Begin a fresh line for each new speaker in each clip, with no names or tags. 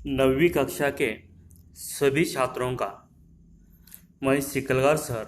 9वीं कक्षा के सभी छात्रों का मैं सिकलगार सर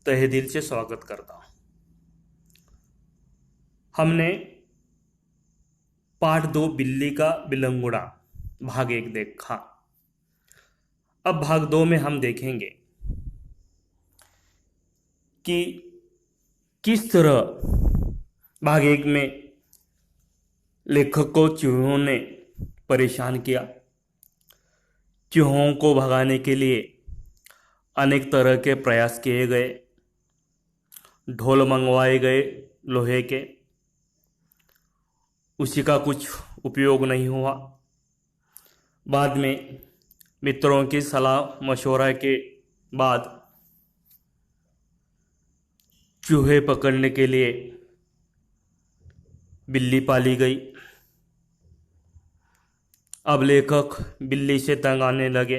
तहे दिल से स्वागत करता हूँ। हमने पाठ 2 बिल्ली का बिलंगुड़ा भाग 1 देखा। अब भाग 2 में हम देखेंगे कि किस तरह भाग 1 में लेखक को चूहों ने परेशान किया। चूहों को भगाने के लिए अनेक तरह के प्रयास किए गए, ढोल मंगवाए गए लोहे के, उसी का कुछ उपयोग नहीं हुआ। बाद में मित्रों की सलाह मशवरा के बाद चूहे पकड़ने के लिए बिल्ली पाली गई। अब लेखक बिल्ली से तंग आने लगे।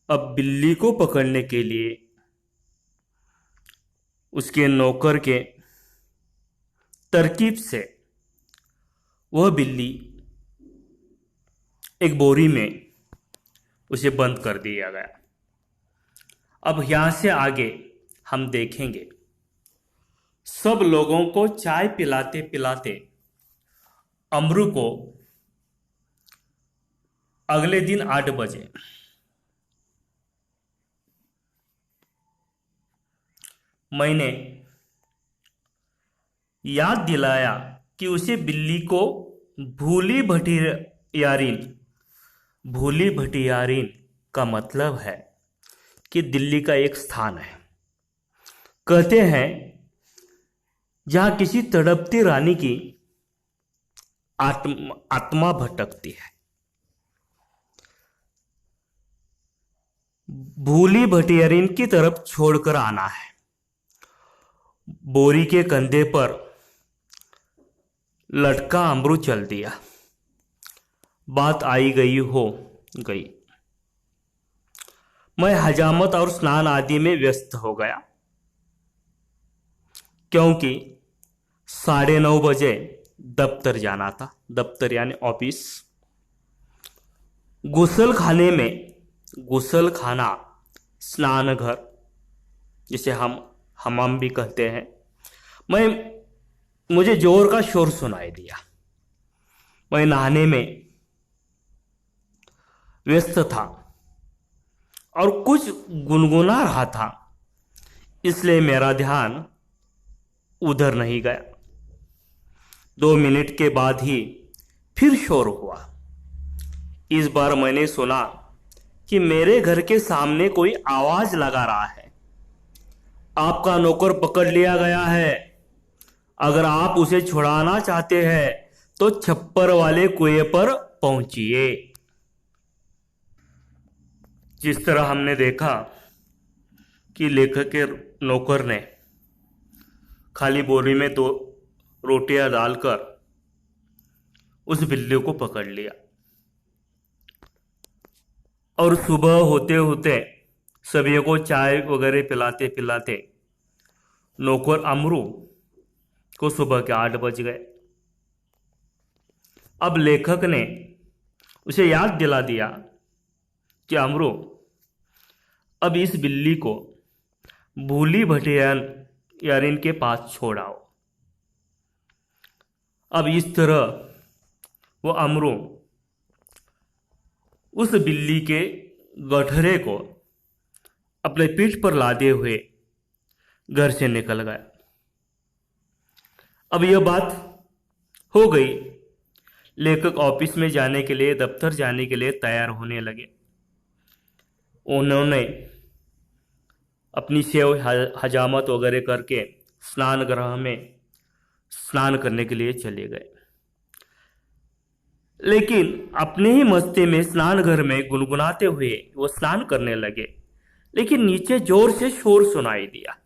अब बिल्ली को पकड़ने के लिए उसके नौकर के तरकीब से वह बिल्ली एक बोरी में उसे बंद कर दिया गया। अब यहां से आगे हम देखेंगे सब लोगों को चाय पिलाते पिलाते अमरू को अगले दिन 8 बजे मैंने याद दिलाया कि उसे बिल्ली को भूली भटियारीन का मतलब है कि दिल्ली का एक स्थान है। कहते हैं जहां किसी तड़पती रानी की आत्मा भटकती है। भूली भटियारीन की तरफ छोड़कर आना है। बोरी के कंधे पर लटका अमरू चल दिया। बात आई गई। मैं हजामत और स्नान आदि में व्यस्त हो गया, क्योंकि 9:30 बजे दफ्तर जाना था। दफ्तर यानी ऑफिस। गुसल खाना स्नान घर जिसे हम हमाम भी कहते हैं, मुझे जोर का शोर सुनाई दिया। मैं नहाने में व्यस्त था और कुछ गुनगुना रहा था, इसलिए मेरा ध्यान उधर नहीं गया। 2 मिनट के बाद ही फिर शोर हुआ। इस बार मैंने सुना कि मेरे घर के सामने कोई आवाज लगा रहा है, आपका नौकर पकड़ लिया गया है। अगर आप उसे छुड़ाना चाहते हैं तो छप्पर वाले कुएं पर पहुंचिए। जिस तरह हमने देखा कि लेखक के नौकर ने खाली बोरी में 2 रोटियां डालकर उस बिल्ली को पकड़ लिया, और सुबह होते होते सभी को चाय वगैरह पिलाते पिलाते नौकर अमरू को सुबह के 8 बज गए। अब लेखक ने उसे याद दिला दिया कि अमरू, अब इस बिल्ली को भूली भटियारीन के पास छोड़ाओ। अब इस तरह वो अमरू उस बिल्ली के गठरे को अपने पीठ पर लादे हुए घर से निकल गया। अब यह बात हो गई। लेखक ऑफिस में जाने के लिए, दफ्तर जाने के लिए तैयार होने लगे। उन्होंने अपनी सेव हजामत वगैरह करके स्नान गृह में स्नान करने के लिए चले गए। लेकिन अपने ही मस्ती में स्नान घर में गुनगुनाते हुए वो स्नान करने लगे, लेकिन नीचे जोर से शोर सुनाई दिया।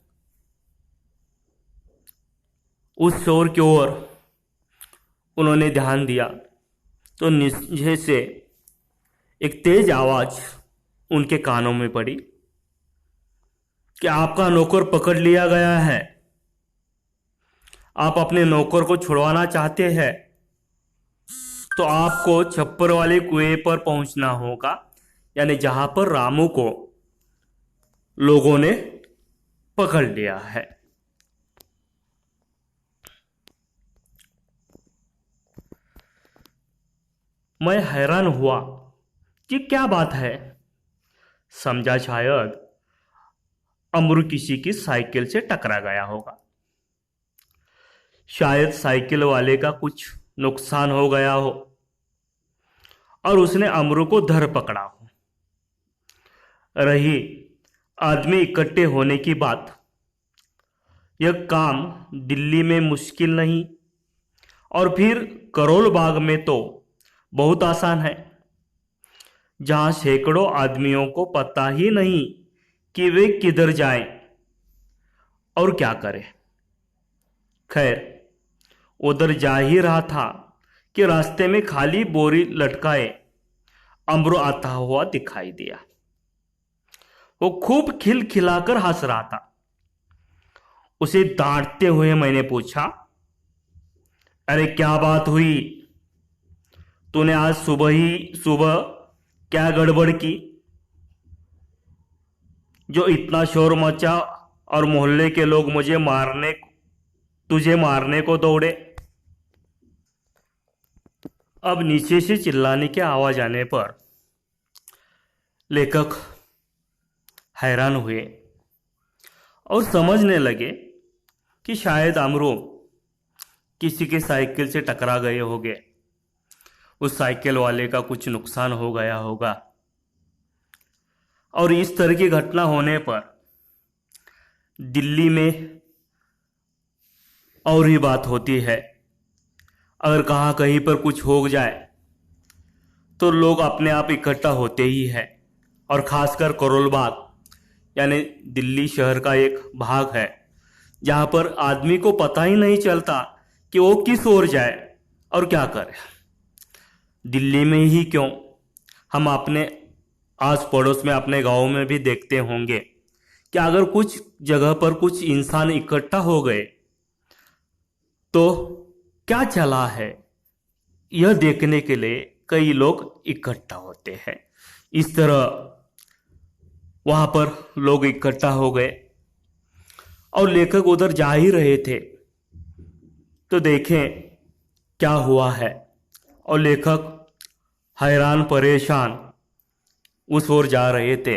उस शोर की ओर उन्होंने ध्यान दिया तो नीचे से एक तेज आवाज उनके कानों में पड़ी कि आपका नौकर पकड़ लिया गया है। आप अपने नौकर को छुड़वाना चाहते हैं तो आपको छप्पर वाले कुएं पर पहुंचना होगा, यानी जहां पर रामू को लोगों ने पकड़ लिया है। मैं हैरान हुआ कि क्या बात है। समझा शायद अमरू किसी की साइकिल से टकरा गया होगा। शायद साइकिल वाले का कुछ नुकसान हो गया हो और उसने अमरू को धर पकड़ा हो। रही आदमी इकट्ठे होने की बात, यह काम दिल्ली में मुश्किल नहीं, और फिर करोल बाग में तो बहुत आसान है, जहां सैकड़ों आदमियों को पता ही नहीं कि वे किधर जाएं और क्या करें। खैर, उधर जा ही रहा था कि रास्ते में खाली बोरी लटकाए अमरू आता हुआ दिखाई दिया। वो खूब खिलखिलाकर हंस रहा था। उसे डांटते हुए मैंने पूछा, अरे क्या बात हुई? तूने आज सुबह क्या गड़बड़ की जो इतना शोर मचा और मोहल्ले के लोग तुझे मारने को दौड़े? अब नीचे से चिल्लाने की आवाज आने पर लेखक हैरान हुए और समझने लगे कि शायद अमरू किसी के साइकिल से टकरा गए होंगे। उस साइकिल वाले का कुछ नुकसान हो गया होगा। और इस तरह की घटना होने पर दिल्ली में और ही बात होती है। अगर कहाँ कहीं पर कुछ हो जाए तो लोग अपने आप इकट्ठा होते ही हैं। और खासकर करोल बाग यानी दिल्ली शहर का एक भाग है जहाँ पर आदमी को पता ही नहीं चलता कि वो किस ओर जाए और क्या करे। दिल्ली में ही क्यों, हम अपने आस पड़ोस में अपने गाँव में भी देखते होंगे कि अगर कुछ जगह पर कुछ इंसान इकट्ठा हो गए तो क्या चला है, यह देखने के लिए कई लोग इकट्ठा होते हैं। इस तरह वहां पर लोग इकट्ठा हो गए और लेखक उधर जा ही रहे थे तो देखें क्या हुआ है। और लेखक हैरान परेशान उस ओर जा रहे थे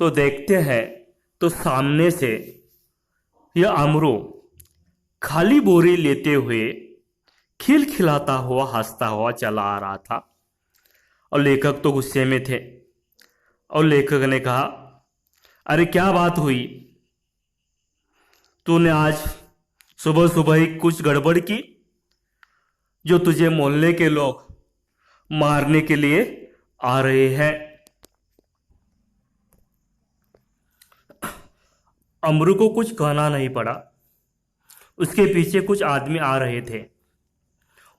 तो देखते हैं तो सामने से यह अमरू खाली बोरी लेते हुए खिलखिलाता हुआ हंसता हुआ चला आ रहा था। और लेखक तो गुस्से में थे और लेखक ने कहा, अरे क्या बात हुई? तूने आज सुबह सुबह ही कुछ गड़बड़ की जो तुझे मोहल्ले के लोग मारने के लिए आ रहे हैं? अमरू को कुछ कहना नहीं पड़ा। उसके पीछे कुछ आदमी आ रहे थे।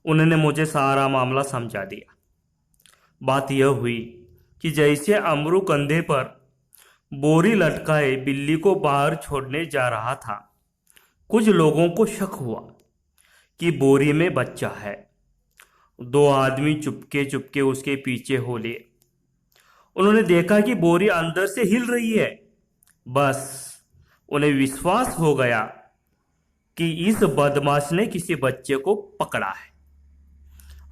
उन्होंने मुझे सारा मामला समझा दिया। बात यह हुई कि जैसे अमरू कंधे पर बोरी लटकाए बिल्ली को बाहर छोड़ने जा रहा था, कुछ लोगों को शक हुआ कि बोरी में बच्चा है। दो आदमी चुपके चुपके उसके पीछे हो लिए। उन्होंने देखा कि बोरी अंदर से हिल रही है। बस उन्हें विश्वास हो गया कि इस बदमाश ने किसी बच्चे को पकड़ा है।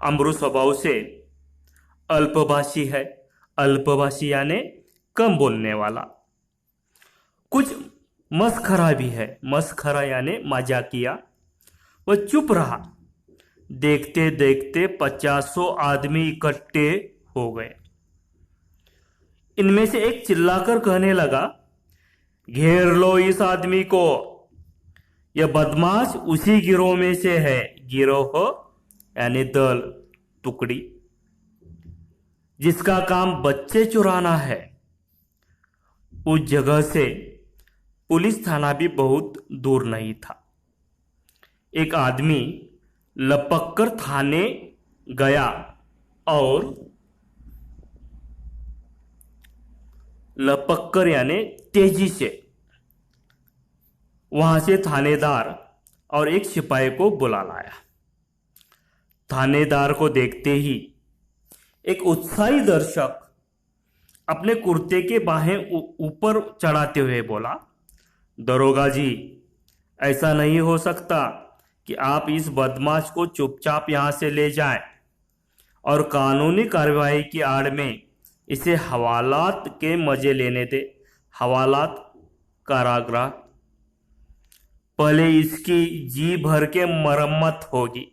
अमरू स्वभाव से अल्पभाषी है। अल्पभाषी यानी कम बोलने वाला। कुछ मस्खरा भी है। मस्खरा यानी मजाकिया। वह चुप रहा। देखते देखते 50 आदमी इकट्ठे हो गए। इनमें से एक चिल्लाकर कहने लगा, घेर लो इस आदमी को, यह बदमाश उसी गिरोह में से है। गिरोह यानी दल, टुकड़ी, जिसका काम बच्चे चुराना है। उस जगह से पुलिस थाना भी बहुत दूर नहीं था। एक आदमी लपक कर थाने गया और लपक कर यानी तेजी से वहां से थानेदार और एक सिपाही को बुला लाया। थानेदार को देखते ही एक उत्साही दर्शक अपने कुर्ते के बाहें ऊपर चढ़ाते हुए बोला, दरोगा जी, ऐसा नहीं हो सकता कि आप इस बदमाश को चुपचाप यहां से ले जाएं और कानूनी कार्रवाई की आड़ में इसे हवालात के मजे लेने दे। हवालात कारागृह। पहले इसकी जी भर के मरम्मत होगी।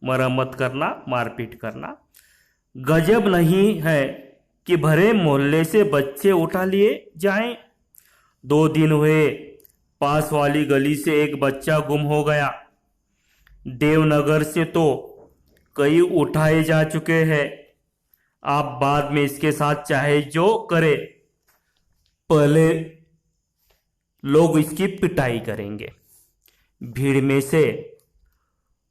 मरम्मत करना, मारपीट करना। गजब नहीं है कि भरे मोहल्ले से बच्चे उठा लिए जाएं। 2 दिन हुए पास वाली गली से एक बच्चा गुम हो गया। देवनगर से तो कई उठाए जा चुके हैं। आप बाद में इसके साथ चाहे जो करे, पहले लोग इसकी पिटाई करेंगे। भीड़ में से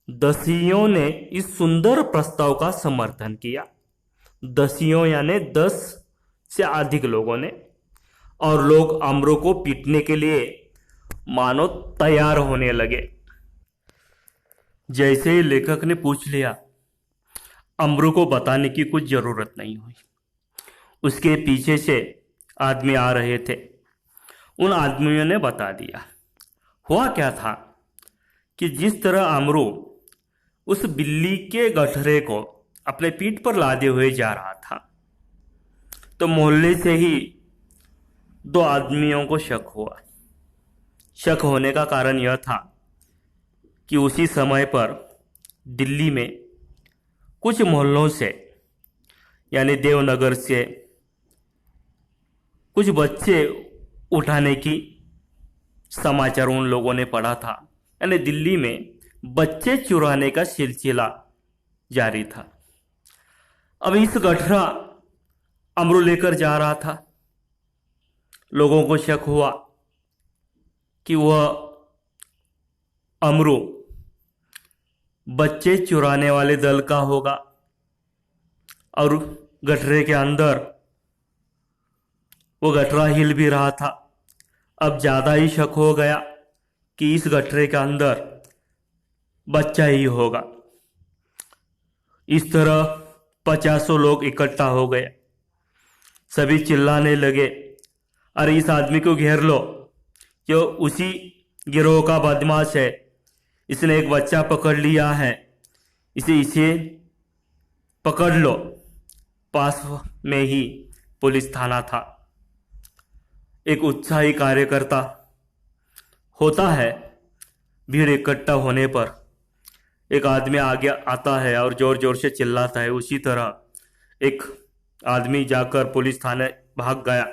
दसियों ने इस सुंदर प्रस्ताव का समर्थन किया। दसियों यानी 10 से अधिक लोगों ने। और लोग अमरों को पीटने के लिए मानो तैयार होने लगे। जैसे ही लेखक ने पूछ लिया, अमरू को बताने की कुछ जरूरत नहीं हुई। उसके पीछे से आदमी आ रहे थे। उन आदमियों ने बता दिया। हुआ क्या था कि जिस तरह अमरू उस बिल्ली के गठरे को अपने पीठ पर लादे हुए जा रहा था, तो मोहल्ले से ही 2 आदमियों को शक हुआ। शक होने का कारण यह था कि उसी समय पर दिल्ली में कुछ मोहल्लों से यानी देवनगर से कुछ बच्चे उठाने की समाचार उन लोगों ने पढ़ा था। यानी दिल्ली में बच्चे चुराने का सिलसिला जारी था। अब इस गठरा अमरू लेकर जा रहा था। लोगों को शक हुआ कि वह अमरू बच्चे चुराने वाले दल का होगा। और गठरे के अंदर वो गठरा हिल भी रहा था। अब ज्यादा ही शक हो गया कि इस गठरे के अंदर बच्चा ही होगा। इस तरह 50 लोग इकट्ठा हो गए। सभी चिल्लाने लगे, अरे इस आदमी को घेर लो, जो उसी गिरोह का बदमाश है। इसने एक बच्चा पकड़ लिया है, इसे पकड़ लो। पास में ही पुलिस थाना था। एक उत्साही कार्यकर्ता होता है। भीड़ इकट्ठा होने पर एक आदमी आगे आता है और जोर जोर से चिल्लाता है। उसी तरह एक आदमी जाकर पुलिस थाने भाग गया।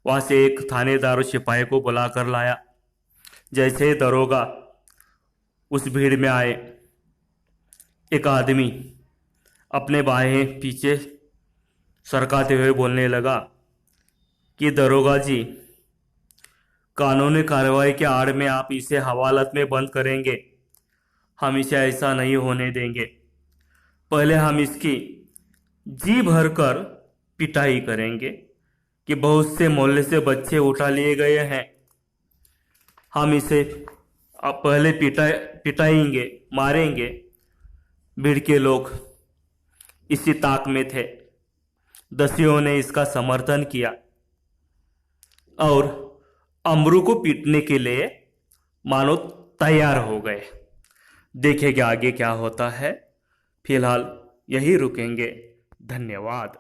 वहां से एक थानेदार और सिपाही को बुलाकर लाया। जैसे ही दरोगा उस भीड़ में आए, एक आदमी अपने बाहें पीछे सरकाते हुए बोलने लगा कि दरोगा जी, कानूनी कार्रवाई के आड़ में आप इसे हवालात में बंद करेंगे। हम इसे ऐसा नहीं होने देंगे। पहले हम इसकी जी भर कर पिटाई करेंगे कि बहुत से मोहल्ले से बच्चे उठा लिए गए हैं। हम इसे अब पहले पिटाएंगे, मारेंगे। भीड़ के लोग इसी ताक में थे। दसियों ने इसका समर्थन किया और अमरू को पीटने के लिए मानो तैयार हो गए। देखेंगे आगे क्या होता है। फिलहाल यही रुकेंगे। धन्यवाद।